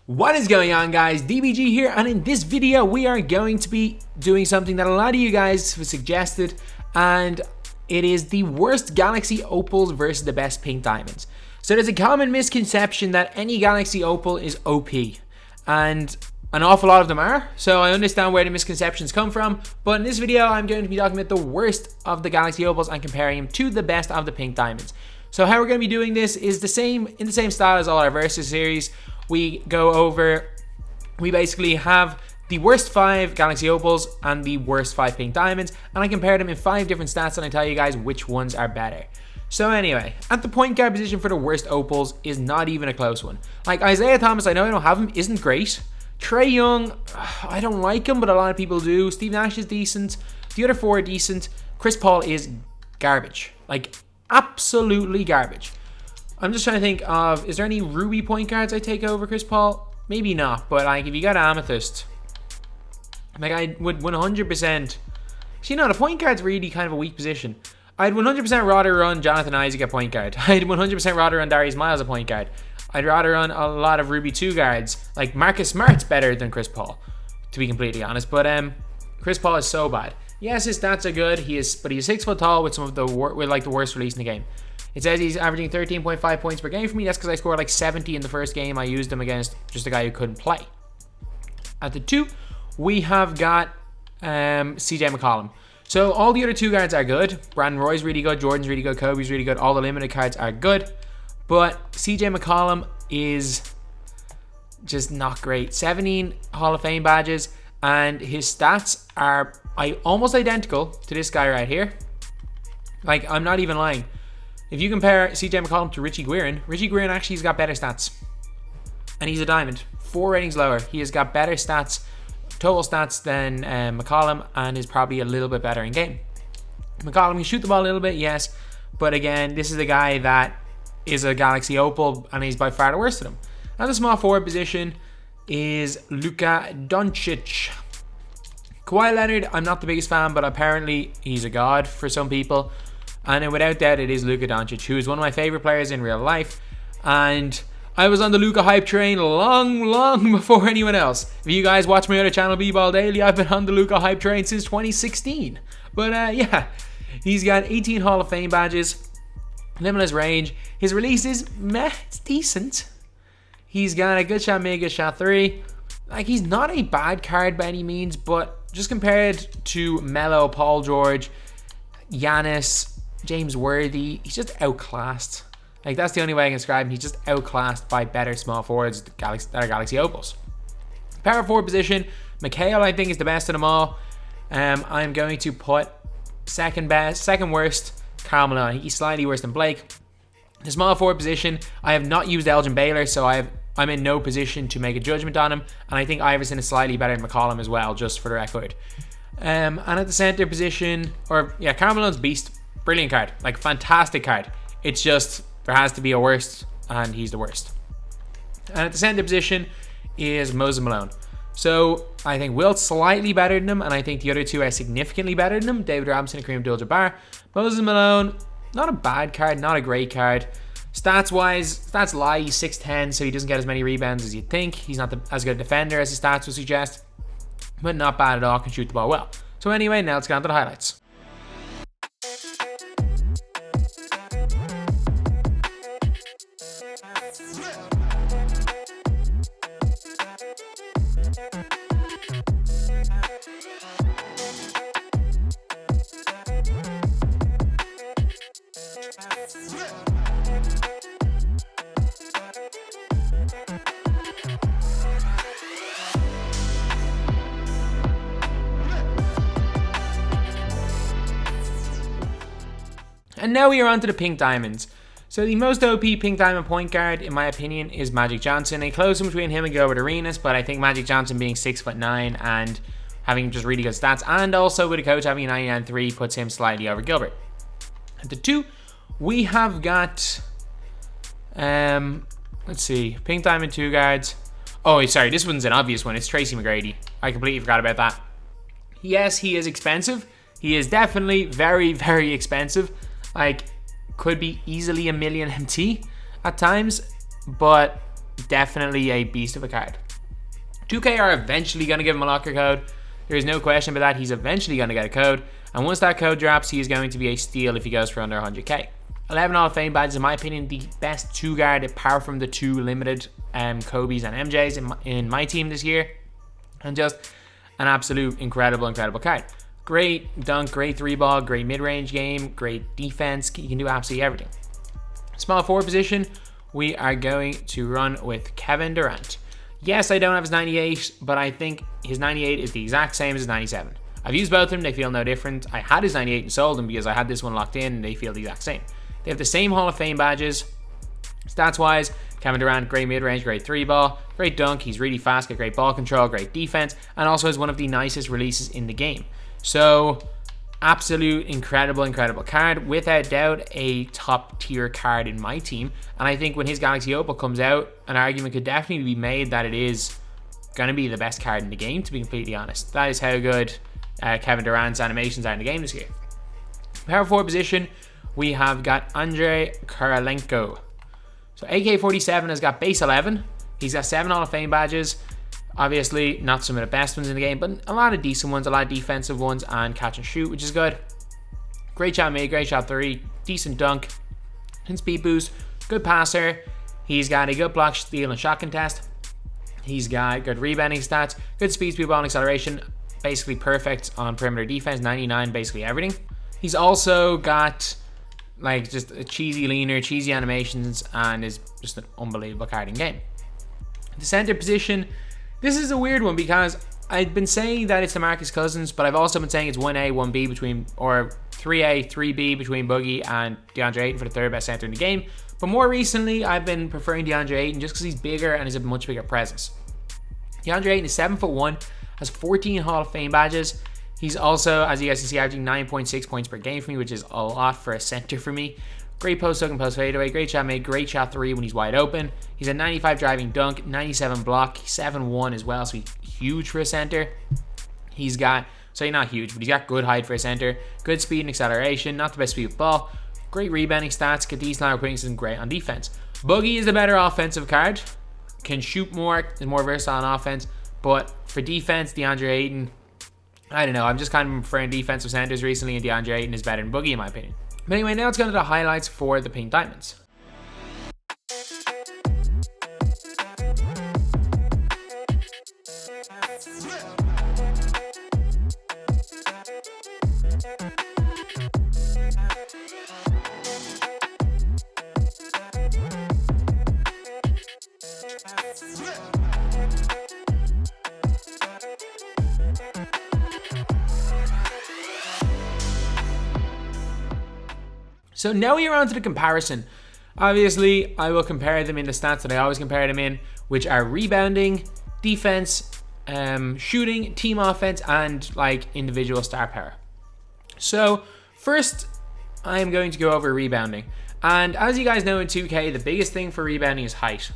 What is going on, guys? DBG here, and in this video we are going to be doing something that a lot of you guys have suggested, and it is the worst Galaxy Opals versus the best pink diamonds. So there's a common misconception that any Galaxy Opal is OP, and an awful lot of them are, so I understand where the misconceptions come from, but in this video I'm going to be talking about the worst of the Galaxy Opals and comparing them to the best of the pink diamonds. So how we're going to be doing this is in the same style as all our Versus series. We basically have the worst 5 Galaxy Opals and the worst 5 pink diamonds, and I compare them in 5 different stats and I tell you guys which ones are better. So anyway, at the point guard position for the worst Opals is not even a close one. Like Isaiah Thomas, I know I don't have him, isn't great. Trae Young, I don't like him, but a lot of people do. Steve Nash is decent. The other 4 are decent. Chris Paul is garbage. Like, absolutely garbage. I'm just trying to think of, is there any Ruby point guards I take over Chris Paul? Maybe not, but like if you got Amethyst, like I would 100%. See, no, the point guard's really kind of a weak position. I'd 100% rather run Jonathan Isaac at point guard. I'd 100% rather run Darius Miles at point guard. I'd rather run a lot of Ruby 2 guards. Like Marcus Smart's better than Chris Paul, to be completely honest. But Chris Paul is so bad. Yes, his stats are good. But he's 6 foot tall with some of the worst release in the game. It says he's averaging 13.5 points per game for me. That's because I scored like 70 in the first game I used him against just a guy who couldn't play. At the 2, we have got CJ McCollum. So all the other 2 guards are good. Brandon Roy's really good. Jordan's really good. Kobe's really good. All the limited cards are good. But CJ McCollum is just not great. 17 Hall of Fame badges. And his stats are almost identical to this guy right here. Like, I'm not even lying. If you compare CJ McCollum to Richie Guerin actually has got better stats. And he's a diamond. 4 ratings lower. He has got better stats, total stats than McCollum, and is probably a little bit better in game. McCollum can shoot the ball a little bit, yes. But again, this is a guy that is a Galaxy Opal, and he's by far the worst of them. Now the small forward position is Luka Doncic. Kawhi Leonard, I'm not the biggest fan, but apparently he's a god for some people. And then without doubt, it is Luka Doncic, who is one of my favorite players in real life. And I was on the Luka hype train long before anyone else. If you guys watch my other channel, B-Ball Daily, I've been on the Luka hype train since 2016. But yeah, he's got 18 Hall of Fame badges, limitless range. His release is meh, it's decent. He's got a good shot mid, good shot 3. Like, he's not a bad card by any means, but just compared to Melo, Paul George, Giannis, James Worthy, he's just outclassed. Like, that's the only way I can describe him. He's just outclassed by better small forwards that are Galaxy Opals. Power forward position, McHale, I think, is the best of them all. I'm going to put second worst, Karl Malone. He's slightly worse than Blake. The small forward position, I have not used Elgin Baylor, so I'm in no position to make a judgment on him. And I think Iverson is slightly better than McCollum as well, just for the record. And at the center position, Karl Malone's beast. Brilliant card, like fantastic card. It's just there has to be a worst, and he's the worst. And at the center position is Moses Malone. So I think Wilt's slightly better than him, and I think the other 2 are significantly better than him. David Robinson and Kareem Abdul-Jabbar. Moses Malone, not a bad card, not a great card. Stats lie, he's 6'10", so he doesn't get as many rebounds as you'd think. He's not as good a defender as his stats would suggest, but not bad at all, can shoot the ball well. So anyway, now let's get on to the highlights. And now we are on to the pink diamonds. So the most OP pink diamond point guard, in my opinion, is Magic Johnson. A close in between him and Gilbert Arenas, but I think Magic Johnson being 6'9" and having just really good stats, and also with a coach having a 99.3 puts him slightly over Gilbert. At the 2, we have got, let's see, pink diamond 2 guards. Oh, sorry, this one's an obvious one. It's Tracy McGrady. I completely forgot about that. Yes, he is expensive. He is definitely very, very expensive. Like, could be easily $1 million MT at times, but definitely a beast of a card. 2K are eventually going to give him a locker code. There is no question about that. He's eventually going to get a code. And once that code drops, he is going to be a steal if he goes for under 100k. 11 Hall of Fame badges, in my opinion, the best 2-guard apart from the 2 limited Kobe's and MJ's in my team this year. And just an absolute incredible card. Great dunk, great 3-ball, great mid-range game, great defense. He can do absolutely everything. Small forward position, we are going to run with Kevin Durant. Yes, I don't have his 98, but I think his 98 is the exact same as his 97. I've used both of them, they feel no different. I had his 98 and sold them because I had this one locked in and they feel the exact same. They have the same Hall of Fame badges. Stats-wise, Kevin Durant, great mid-range, great 3-ball, great dunk. He's really fast, got great ball control, great defense, and also has one of the nicest releases in the game. So, absolute incredible card. Without doubt, a top-tier card in my team. And I think when his Galaxy Opal comes out, an argument could definitely be made that it is going to be the best card in the game, to be completely honest. That is how good Kevin Durant's animations are in the game this year. Power forward position, we have got Andrei Kirilenko. So AK-47 has got base 11. He's got 7 Hall of Fame badges. Obviously, not some of the best ones in the game, but a lot of decent ones, a lot of defensive ones, and catch and shoot, which is good. Great shot made, great shot 3, decent dunk, and speed boost, good passer. He's got a good block, steal, and shot contest. He's got good rebounding stats, good speed ball, and acceleration. Basically perfect on perimeter defense, 99, basically everything. He's also got like just a cheesy leaner, cheesy animations, and is just an unbelievable card in game. The center position, this is a weird one because I've been saying that it's DeMarcus Cousins, but I've also been saying it's 1A, 1B between, or 3A, 3B between Boogie and DeAndre Ayton for the third best center in the game. But more recently, I've been preferring DeAndre Ayton just because he's bigger and has a much bigger presence. DeAndre Ayton is 7'1", has 14 Hall of Fame badges. He's also, as you guys can see, averaging 9.6 points per game for me, which is a lot for a center for me. Great post hook and post fadeaway, great shot made, great shot 3 when he's wide open. He's a 95 driving dunk, 97 block, 7'1" as well, so he's huge for a center. He's got, so he's not huge, but he's got good height for a center, good speed and acceleration, not the best speed with ball, great rebounding stats, get decent line quickness, and great on defense. Boogie is a better offensive card, can shoot more, is more versatile on offense, but for defense, DeAndre Ayton, I don't know, I'm just kind of preferring defensive centers recently, and DeAndre Ayton is better than Boogie in my opinion. But anyway, now let's go to the highlights for the Pink Diamonds. So now we are on to the comparison. Obviously, I will compare them in the stats that I always compare them in, which are rebounding, defense, shooting, team offense, and like individual star power. So first, I am going to go over rebounding. And as you guys know in 2K, the biggest thing for rebounding is height.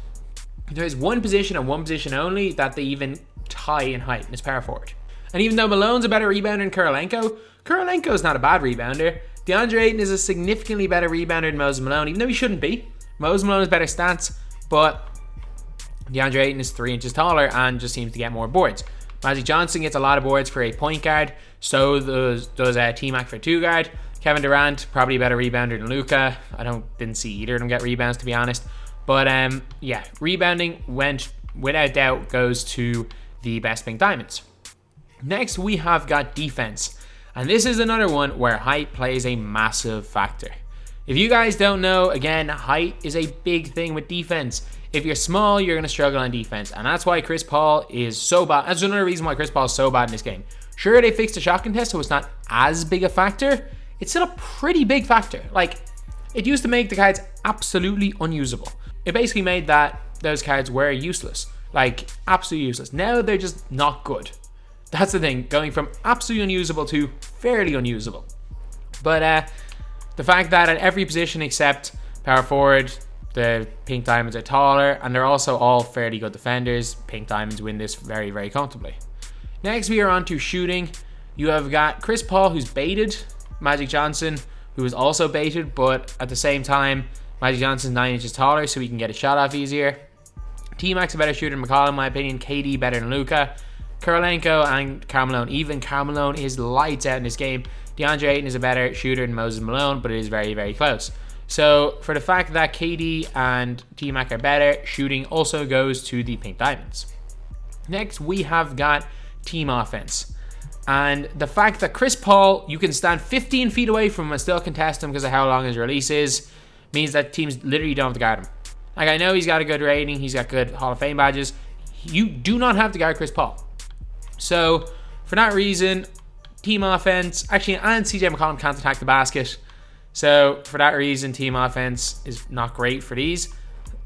There is one position and one position only that they even tie in height, and it's power forward. And even though Malone's a better rebounder than Kirilenko is not a bad rebounder. DeAndre Ayton is a significantly better rebounder than Moses Malone, even though he shouldn't be. Moses Malone has better stats, but DeAndre Ayton is 3 inches taller and just seems to get more boards. Magic Johnson gets a lot of boards for a point guard, so does T-Mac for a 2-guard. Kevin Durant, probably a better rebounder than Luka. I didn't see either of them get rebounds, to be honest. But yeah, rebounding went, without doubt, goes to the best Pink Diamonds. Next, we have got defense. And this is another one where height plays a massive factor. If you guys don't know, again, height is a big thing with defense. If you're small, you're going to struggle on defense. And that's why Chris Paul is so bad. That's another reason why Chris Paul is so bad in this game. Sure, they fixed the shot contest, so it's not as big a factor. It's still a pretty big factor. Like, it used to make the cards absolutely unusable. It basically made that those cards were useless. Like, absolutely useless. Now they're just not good. That's the thing, going from absolutely unusable to fairly unusable. But the fact that at every position except power forward, the Pink Diamonds are taller, and they're also all fairly good defenders. Pink Diamonds win this very, very comfortably. Next, we are on to shooting. You have got Chris Paul, who's baited, Magic Johnson, who is also baited, but at the same time, Magic Johnson's 9 inches taller, so he can get a shot off easier. T-Mac's a better shooter than McCall in my opinion. KD better than Luka. Kirilenko and Karl Malone. Even Karl Malone is lights out in this game. DeAndre Ayton is a better shooter than Moses Malone, but it is very, very close. So for the fact that KD and T-Mac are better, shooting also goes to the Pink Diamonds. Next, we have got team offense. And the fact that Chris Paul, you can stand 15 feet away from him and still contest him because of how long his release is, means that teams literally don't have to guard him. Like, I know he's got a good rating, he's got good Hall of Fame badges. You do not have to guard Chris Paul. So, for that reason, team offense, actually, and CJ McCollum can't attack the basket. So, for that reason, team offense is not great for these.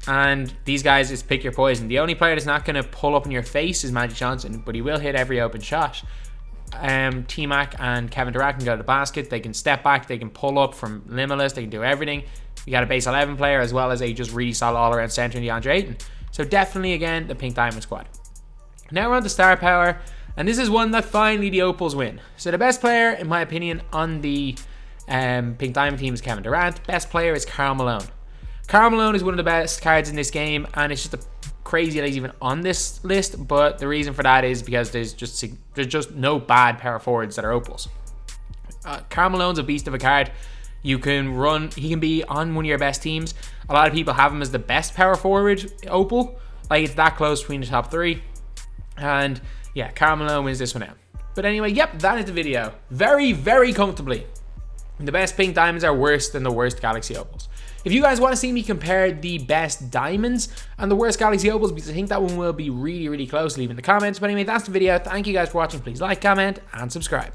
And these guys is pick your poison. The only player that's not going to pull up in your face is Magic Johnson, but he will hit every open shot. T-Mac and Kevin Durant can go to the basket. They can step back. They can pull up from limitless. They can do everything. You got a base 11 player as well as a just really solid all-around center in DeAndre Ayton. So definitely, again, the Pink Diamond squad. Now we're on to star power. And this is one that finally the Opals win. So the best player, in my opinion, on the Pink Diamond team is Kevin Durant. Best player is Karl Malone. Karl Malone is one of the best cards in this game, and it's just crazy that he's even on this list. But the reason for that is because there's just no bad power forwards that are Opals. Karl Malone's a beast of a card. You can run. He can be on one of your best teams. A lot of people have him as the best power forward Opal. Like, it's that close between the top three. And yeah, Karl Malone wins this one out. But anyway, yep, that is the video. Very, very comfortably. The best Pink Diamonds are worse than the worst Galaxy Opals. If you guys want to see me compare the best Diamonds and the worst Galaxy Opals, because I think that one will be really, really close, leave in the comments. But anyway, that's the video. Thank you guys for watching. Please like, comment, and subscribe.